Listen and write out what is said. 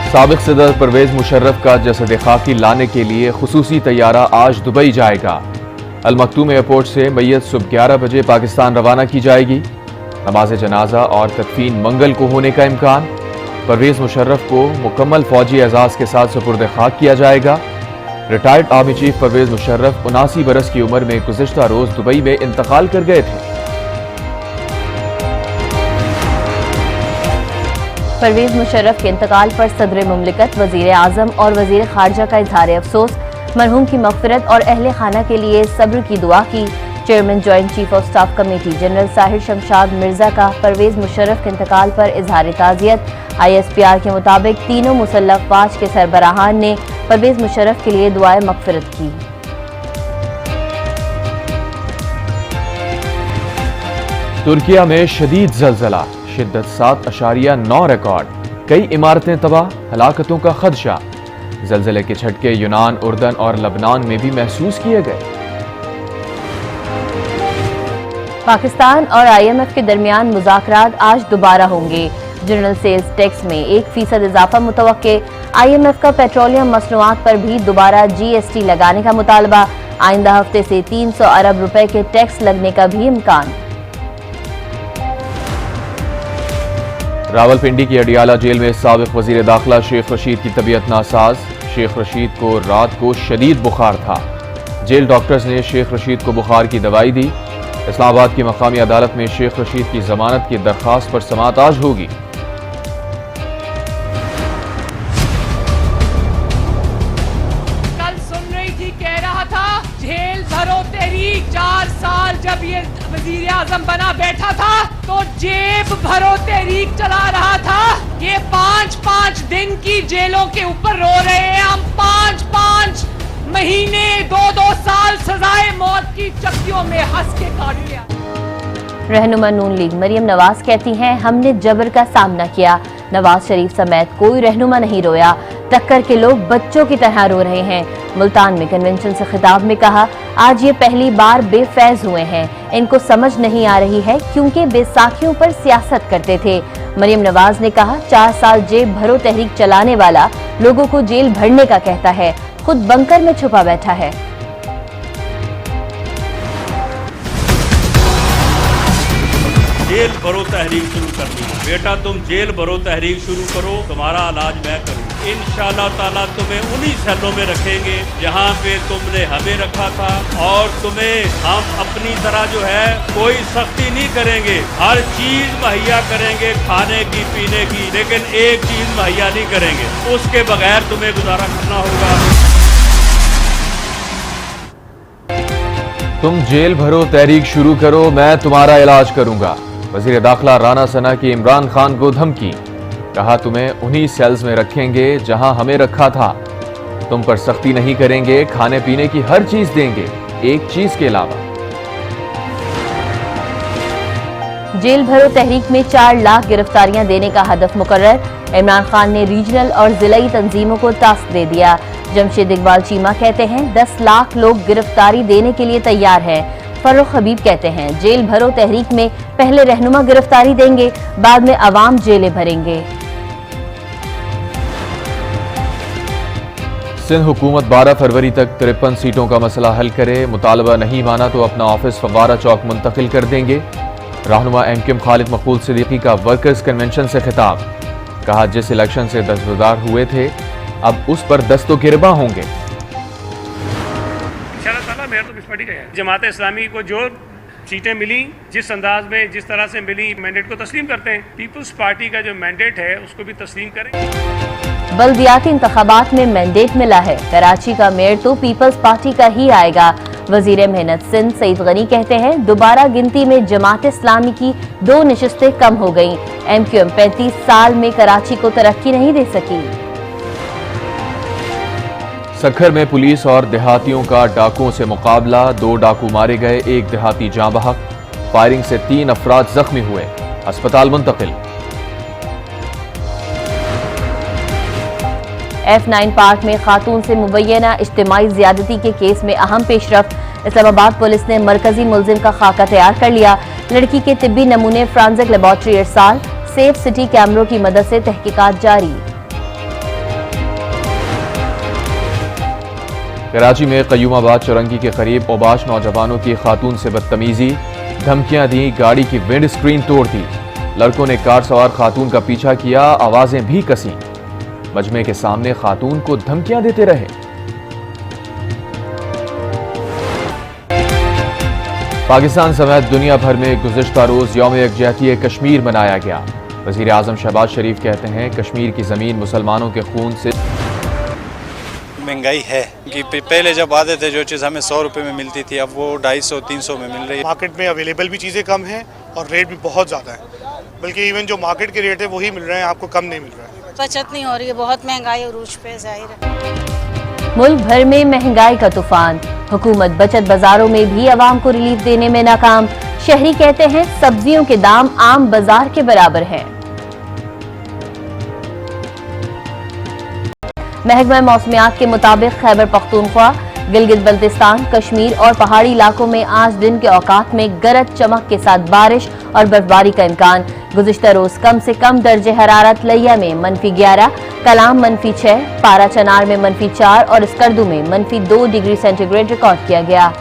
साबिक सदर परवेज मुशर्रफ का जसद खाकी लाने के लिए खुसूसी तैयारा आज दुबई जाएगा। अल मखतूम एयरपोर्ट से मैयत सुबह 11 बजे पाकिस्तान रवाना की जाएगी। नमाज जनाजा और तदफीन मंगल को होने का इम्कान। परवेज मुशर्रफ को मुकम्मल फौजी एजाज के साथ सुपुर्द खाक किया जाएगा। Retired army chief Pervez Musharraf 79 बरस की उम्र में गुज़िश्ता रोज दुबई में इंतकाल कर गए थे। परवेज मुशर्रफ के इंतकाल पर सदर मुमलिकत, वजीर आजम और वजीर खारजा का इजहार अफसोस। मरहूम की मग़फ़िरत और अहले खाना के लिए सब्र की दुआ की। Chairman joint chief of staff committee general Sahir Shamshad Mirza का परवेज मुशर्रफ के इंतकाल पर इजहार ताज़ियत। ISPR के मुताबिक तीनों मुसल्लह फ़ौज के सरबराहान ने परवेज मुशर्रफ के लिए दुआए मग़फ़िरत की। तुर्किया में शदीद ज़लज़ला, शिद्दत 7.9 रिकॉर्ड, कई इमारतें तबाह, हलाकतों का खदशा। ज़लज़ले के झटके यूनान, उर्दन और लबनान में भी महसूस किए गए। पाकिस्तान और IMF के दरमियान मुज़ाकरात आज दोबारा होंगे। जनरल सेल्स टैक्स में 1% इजाफा मुतवक्के। IMF का पेट्रोलियम मसनूआत पर भी दोबारा GST लगाने का मुतालबा। आइंदा हफ्ते से 300 अरब रुपए के टैक्स लगने का भी इम्कान। रावलपिंडी की अडियाला जेल में साबिक वजीर दाखिला शेख रशीद की तबीयत नासाज। शेख रशीद को रात को शदीद बुखार था। जेल डॉक्टर्स ने शेख रशीद को बुखार की दवाई दी। इस्लामाबाद की मकामी अदालत में शेख रशीद की जमानत की दरख्वास्त पर समाअत आज होगी। कल सुन रही थी, कह रहा था जेल भरो तहरीक 4 साल जब ये वजीर आजम बना बैठा था तो जेब भरो तहरीक चला रहा था। ये 5-5 दिन की जेलों के ऊपर रो रहे हैं हम। 5-5 महीने 2-2 साल सजाए मौत की चक्कियों में हंस के काट लिया। रहनुमा नून लीग मरियम नवाज कहती हैं, हमने जबर का सामना किया। नवाज शरीफ समेत कोई रहनुमा नहीं रोया। टक्कर के लोग बच्चों की तरह रो रहे हैं। मुल्तान में कन्वेंशन से खिताब में कहा, आज ये पहली बार बेफैज हुए हैं। इनको समझ नहीं आ रही है क्योंकि बैसाखियों पर सियासत करते थे। मरियम नवाज ने कहा, 4 साल जेब भरो तहरीक चलाने वाला लोगों को जेल भरने का कहता है, खुद बंकर में छुपा बैठा है। जेल भरो तहरीक शुरू करनी है। बेटा तुम जेल भरो तहरीक शुरू करो, तुम्हारा इलाज मैं करूँ। इंशाअल्लाह ताला तुम्हें उन्हीं सेलों में रखेंगे जहाँ पे तुमने हमें रखा था, और तुम्हें हम अपनी तरह जो है कोई सख्ती नहीं करेंगे। हर चीज मुहैया करेंगे, खाने की पीने की, लेकिन एक चीज मुहैया नहीं करेंगे, उसके बगैर तुम्हें गुजारा करना होगा। तुम जेल भरो तहरीक शुरू करो, मैं तुम्हारा इलाज करूंगा। वजीर दाखिला राना सना की इमरान खान को धमकी। कहा, तुम्हें उन्हीं सेल्स में रखेंगे जहां हमें रखा था। तुम पर सख्ती नहीं करेंगे, खाने पीने की हर चीज देंगे, एक चीज के अलावा। जेल भरो तहरीक में 4 लाख गिरफ्तारियां देने का हदफ मुकर्रर। इमरान खान ने रीजनल और जिलाई तंजीमों को टास्क दे दिया। जमशेद इकबाल चीमा कहते हैं, 10 लाख लोग गिरफ्तारी देने के लिए तैयार हैं। फर्रुख हबीब कहते हैं, जेल भरो तहरीक में पहले रहनुमा गिरफ्तारी देंगे, बाद में अवाम जेलें भरेंगे। सिंध हुकूमत 12 फरवरी तक 53 सीटों का मसला हल करे। मुतालबा नहीं माना तो अपना ऑफिस फव्वारा चौक मुंतकिल कर देंगे। रहनुमा MKM खालिद मकबूल सिद्दीकी का वर्कर्स कन्वेंशन से खिताब। कहा, जिस इलेक्शन से दस्तबरदार हुए थे अब उस पर दस्तो गिरबा होंगे। मेयर तो पार्टी का है। जमात इस्लामी को जो सीटें मिली, जिस अंदाज में जिस तरह से मिली, मैंडेट को तस्लीम करते हैं। पीपल्स पार्टी का जो मैंडेट है उसको भी तस्लीम करें। बल्दियाती इंतखाबात में मैंडेट मिला है, कराची का मेयर तो पीपल्स पार्टी का ही आएगा। वजीर मेहनत सिंध सईद गनी कहते हैं, दोबारा गिनती में जमात इस्लामी की 2 नशिस्तें कम हो गईं। MQM 35 साल में कराची को तरक्की नहीं दे सकी। सखर में पुलिस और देहातियों का डाकुओं से मुकाबला। 2 डाकू मारे गए, 1 देहाती जाँ बहक। फायरिंग से 3 अफराद जख्मी हुए, अस्पताल मुंतकिल। F9 पार्क में खातून से मुबैना इज्तिमाई ज्यादती के केस में अहम पेशरफ्त। इस्लामाबाद पुलिस ने मरकजी मुलजिम का खाका तैयार कर लिया। लड़की के तिब्बी नमूने फ्रांसिक लेबॉर्ट्री इरसाल। सेफ सिटी कैमरों की मदद से तहकीकात जारी। कराची में कयूमाबाद चौरंगी के करीब ओबाश नौजवानों की खातून से बदतमीजी, धमकियां दी, गाड़ी की विंड स्क्रीन तोड़ दी। लड़कों ने कार सवार खातून का पीछा किया, आवाजें भी कसी। मजमे के सामने खातून को धमकियां देते रहे। पाकिस्तान समेत दुनिया भर में गुज़िश्ता रोज यौम यकजहती कश्मीर मनाया गया। वज़ीर आज़म शहबाज शरीफ कहते हैं कश्मीर की ज़मीन मुसलमानों के खून से। महंगाई है कि पहले जब आते थे जो चीज़ हमें 100 रुपये में मिलती थी अब वो 250-300 में मिल रही है। मार्केट में अवेलेबल भी चीज़ें कम हैं और रेट भी बहुत ज़्यादा है, बल्कि इवन जो मार्केट के रेट है वही मिल रहे हैं, आपको कम नहीं मिल रहा है। बचत नहीं हो रही है, बहुत महंगाई उरूज पे जाहिर है। मुल्क भर में महंगाई का तूफान, हुकूमत बचत बाजारों में भी अवाम को रिलीफ देने में नाकाम। शहरी कहते हैं सब्जियों के दाम आम बाजार के बराबर हैं। महकमा मौसमियात के मुताबिक खैबर पख्तूनख्वा, गिलगित बल्तिस्तान, कश्मीर और पहाड़ी इलाकों में आज दिन के औकात में गरज चमक के साथ बारिश और बर्फबारी का इम्कान। गुज़िश्ता रोज कम से कम दर्जे हरारत लिया में -11, कलाम -6, पारा चनार में -4 और स्कर्दू में -2 डिग्री सेंटीग्रेड रिकॉर्ड किया गया।